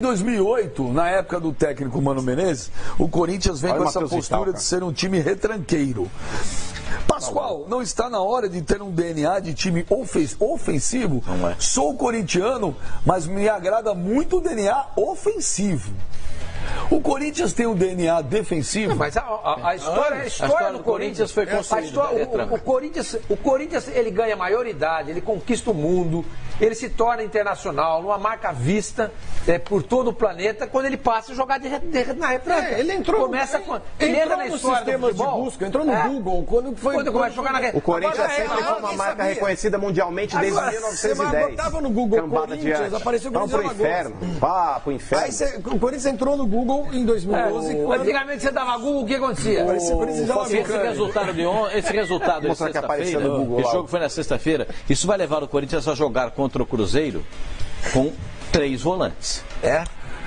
Em 2008, na época do técnico Mano Menezes, o Corinthians vem com essa postura de ser um time retranqueiro. Pascoal, não está na hora de ter um DNA de time ofensivo? Não é. Sou corintiano, mas me agrada muito o DNA ofensivo. O Corinthians tem um DNA defensivo? Não, mas a história do Corinthians foi construída. O Corinthians ele ganha maioridade, ele conquista o mundo, ele se torna internacional, numa marca vista por todo o planeta, quando ele passa a jogar na retranca. Ele entrou, começa ele entrou nos sistemas de busca, entrou no Google. Quando começa a jogar na retranca. O Corinthians sempre foi uma marca reconhecida mundialmente desde 1910. Você botava no Google Corinthians, apareceu o Corinthians pro inferno. Vá pro inferno. Aí o Corinthians entrou no Google em 2012. Antigamente você dava Google, o que acontecia? Esse resultado de sexta-feira, esse jogo foi na sexta-feira, isso vai levar o Corinthians a jogar contra o Cruzeiro com 3 volantes.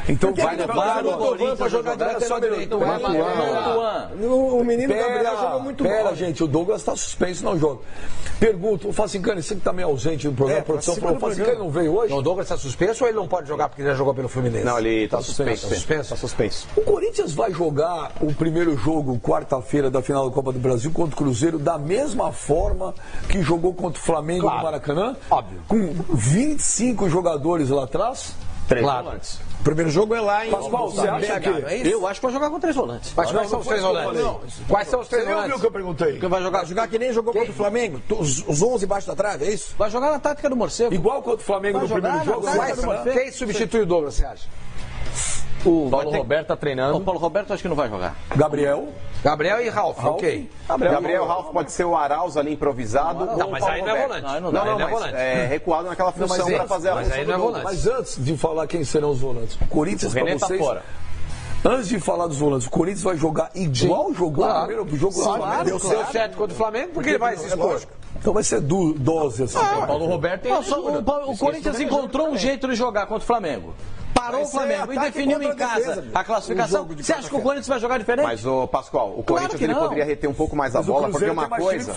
Então vai levar o Corinthians para jogar direto direito. O menino Gabriel jogou muito bem. Gente, o Douglas está suspenso, não joga. Pergunto, o Facincani, você que está meio ausente no programa, a produção falou, o Facincani não veio hoje? Não, o Douglas está suspenso ou ele não pode jogar porque ele já jogou pelo Fluminense? Não, ele está suspenso. Está suspenso. O Corinthians vai jogar o primeiro jogo, quarta-feira, da final da Copa do Brasil contra o Cruzeiro, da mesma forma que jogou contra o Flamengo no Maracanã? Óbvio. Com 25 jogadores lá atrás? 3 volantes. O primeiro jogo é lá em... Pascoal, você acha que... Eu acho que vai jogar com 3 volantes. Mas quais são os 3 volantes? Quais são os 3 volantes? Você viu o que eu perguntei? Que vai jogar que nem jogou contra o Flamengo? Os 11 embaixo da trave, é isso? Vai jogar na tática do morcego. Igual contra o Flamengo no primeiro jogo? Quem substitui o Douglas, você acha? O Paulo Roberto está treinando. O Paulo Roberto acho que não vai jogar. Gabriel e Ralf, ok. Gabriel Ralf pode ser o Arauz ali improvisado. Não, mas aí não é volante. Não, é recuado naquela função para fazer a função do Douglas. Mas antes de falar quem serão os volantes, o Corinthians para vocês... Fora. Antes de falar dos volantes, o Corinthians vai jogar igual jogou no primeiro jogo do Flamengo. Deu certo contra o Flamengo, porque ele vai se expor. Então vai ser dose assim. O Paulo Roberto tem o Corinthians encontrou um jeito de jogar contra o Flamengo. Parou o Flamengo e definiu em casa a classificação. Você acha que o Corinthians vai jogar diferente? Mas, Pascoal, o Corinthians ele poderia reter um pouco mais a bola, porque uma coisa...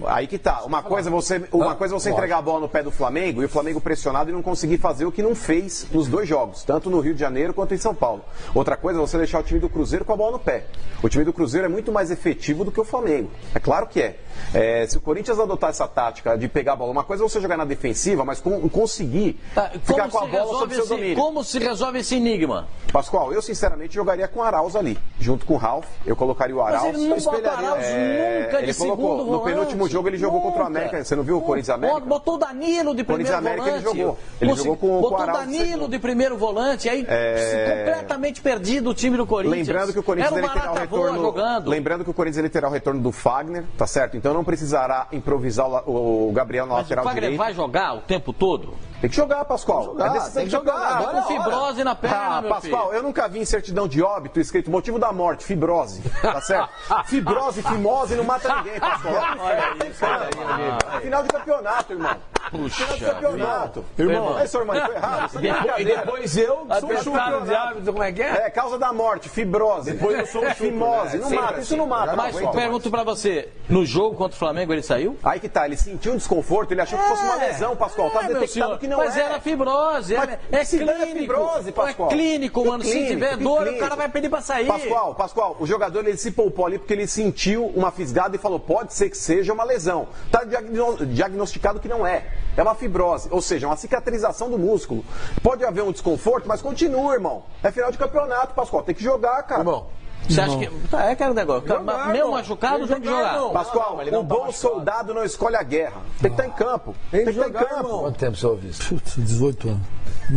Aí que tá. Uma coisa é você entregar a bola no pé do Flamengo e o Flamengo pressionado e não conseguir fazer o que não fez nos 2 jogos, tanto no Rio de Janeiro quanto em São Paulo. Outra coisa é você deixar o time do Cruzeiro com a bola no pé. O time do Cruzeiro é muito mais efetivo do que o Flamengo. É claro que é. Se o Corinthians adotar essa tática de pegar a bola, uma coisa é você jogar na defensiva, mas conseguir ficar com a bola sob seu domínio. Como se resolve esse enigma? Pascoal, eu sinceramente jogaria com o Arauz ali, junto com o Ralf. Eu colocaria o Arauz. Mas ele não bota Arauz nunca de segundo volante. No penúltimo jogo ele jogou contra o América. Você não viu o Corinthians América? Botou o Danilo de primeiro volante. Ele jogou com o Botou o Danilo de primeiro volante. Aí completamente perdido o time do Corinthians. Lembrando que o Corinthians ele terá o retorno. Lembrando que o Corinthians ele terá o retorno do Fagner, tá certo? Então não precisará improvisar o Gabriel na lateral direita. O Fagner vai jogar o tempo todo? Tem que jogar, Pascoal. Tem que jogar. Agora com fibrose na perna, meu Pascoal, eu nunca vi em certidão de óbito escrito motivo da morte, fibrose. Tá certo? Fibrose, fimose não mata ninguém, Pascoal. Final de campeonato, irmão. Puxa. Final de campeonato. Irmão, aí, senhor Mano, foi errado. E depois eu sou um chupado. Como é que é? É, causa da morte, fibrose. Depois eu sou um fimose. Não mata, isso não mata. Mas eu pergunto pra você, no jogo contra o Flamengo ele saiu? Aí que tá, ele sentiu um desconforto, ele achou que fosse uma lesão, Pascoal. Tá detectado que não é. Mas era fibrose, é clínico. Fibrose, Pascoal. É clínico, mano. Se tiver dor, o cara vai pedir pra sair. Pascoal, o jogador ele se poupou ali porque ele sentiu uma fisgada e falou, pode ser que seja uma lesão. Tá diagnosticado que não é. É uma fibrose, ou seja, uma cicatrização do músculo. Pode haver um desconforto, mas continua, irmão. É final de campeonato, Pascoal. Tem que jogar, cara. Irmão. Você acha que. É aquele negócio. Meu machucado tem que jogar. Pascoal, o bom soldado não escolhe a guerra. Tem que estar em campo. Tem que estar em campo. Quanto tempo você ouviu isso? Putz, 18 anos.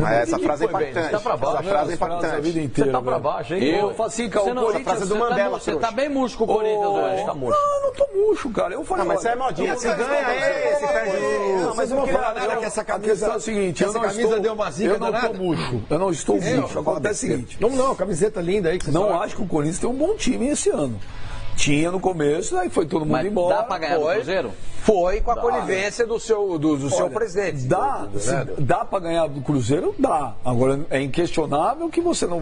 Essa frase é impactante. Tá pra baixo, essa frase é impactante. A vida inteira, você tá pra baixo, hein? Eu falo assim, cara, o Corinthians... frase do Mandela, Você tá bem murcho com o Corinthians hoje. Tá murcho. Não, não tô murcho, cara. Eu falei, Não, mas você é modinha. Se ganha, se perde. Não, mas eu não vou falar nada que essa camisa... A questão é o seguinte, essa camisa deu uma zica danada. Eu não tô murcho. Eu não estou murcho. Acontece o seguinte... Não, camiseta linda aí que você não acho que o Corinthians tem um bom time esse ano. Tinha no começo, aí foi todo mundo embora. Dá pra ganhar no Cruzeiro? Foi com a conivência do seu presidente. Dá para ganhar do Cruzeiro? Dá. Agora, é inquestionável que você não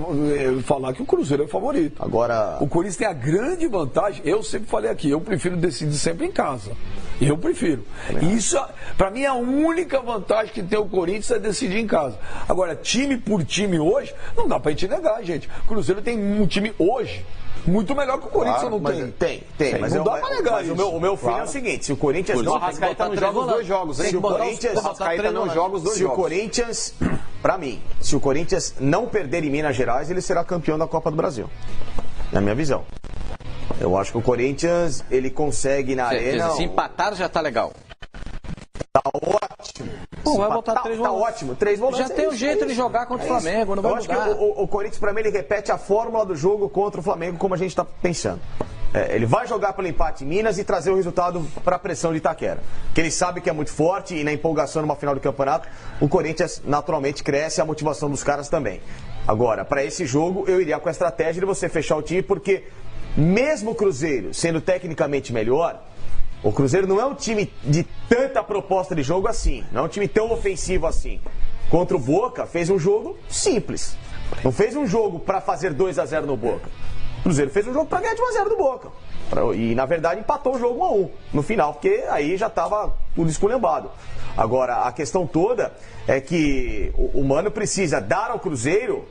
falar que o Cruzeiro é o favorito. Agora, o Corinthians tem a grande vantagem, eu sempre falei aqui, eu prefiro decidir sempre em casa. Eu prefiro. Isso, para mim, a única vantagem que tem o Corinthians é decidir em casa. Agora, time por time hoje, não dá pra gente negar, gente. O Cruzeiro tem um time hoje muito melhor que o Corinthians, não tem? Tem. Mas não dá pra negar isso. O meu filho é o seguinte, se o Corinthians... O Arrascaeta não joga os 2 jogos, hein? Se o Corinthians... Arrascaeta não joga os 2 jogos. Se o Corinthians, pra mim, se o Corinthians não perder em Minas Gerais, ele será campeão da Copa do Brasil. Na minha visão. Eu acho que o Corinthians, ele consegue na arena... Se empatar já tá legal. Tá ótimo. Pô, vai botar 3 volantes. Tá ótimo. 3 volantes. Já tem um jeito de jogar contra o Flamengo, não vai mudar. Eu acho que o Corinthians, pra mim, ele repete a fórmula do jogo contra o Flamengo, como a gente tá pensando. Ele vai jogar pelo empate em Minas e trazer o resultado para a pressão de Itaquera. Que ele sabe que é muito forte e na empolgação numa final do campeonato, o Corinthians naturalmente cresce, a motivação dos caras também. Agora, para esse jogo, eu iria com a estratégia de você fechar o time, porque mesmo o Cruzeiro sendo tecnicamente melhor, o Cruzeiro não é um time de tanta proposta de jogo assim, não é um time tão ofensivo assim. Contra o Boca, fez um jogo simples. Não fez um jogo para fazer 2-0 no Boca. O Cruzeiro fez um jogo para ganhar de 1-0 do Boca. E, na verdade, empatou o jogo 1-1 no final, porque aí já estava tudo esculhambado. Agora, a questão toda é que o Mano precisa dar ao Cruzeiro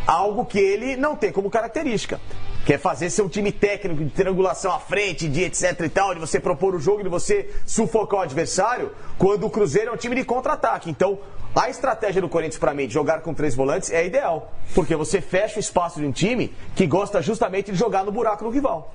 algo que ele não tem como característica. Que é fazer ser um time técnico de triangulação à frente, de etc e tal, de você propor o jogo, de você sufocar o adversário, quando o Cruzeiro é um time de contra-ataque. Então, a estratégia do Corinthians, para mim, de jogar com 3 volantes é ideal. Porque você fecha o espaço de um time que gosta justamente de jogar no buraco do rival.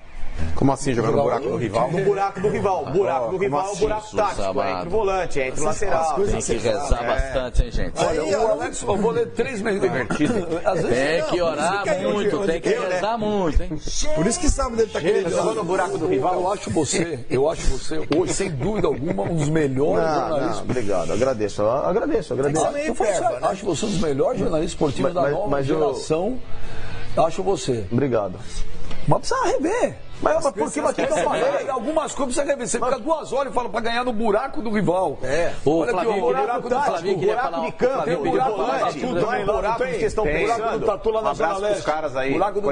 Como assim jogar no buraco do rival? No buraco do rival. O buraco do rival é o buraco tático. É entre o volante, é entre o lateral. Tem que rezar bastante, hein, gente? Olha, o Alex, eu vou ler 3 meses divertido. Tem que orar muito, tem que rezar muito, hein? Por isso que sabe dele tá querendo jogar no buraco do rival. Eu acho você hoje, sem dúvida alguma, um dos melhores jornalistas. Obrigado, agradeço. Acho você um dos melhores jornalistas esportivos da nova geração. Acho você. Obrigado. Mas precisa rever. Mas por que eu falei? Algumas coisas precisa rever. Você fica 2 horas e fala pra ganhar no buraco do rival. O olha aqui, o buraco tático, o buraco de campo, o buraco de volante, tudo é buraco de questão pensando. Buraco do Tatu lá na Zona Leste. Caras aí. Buraco do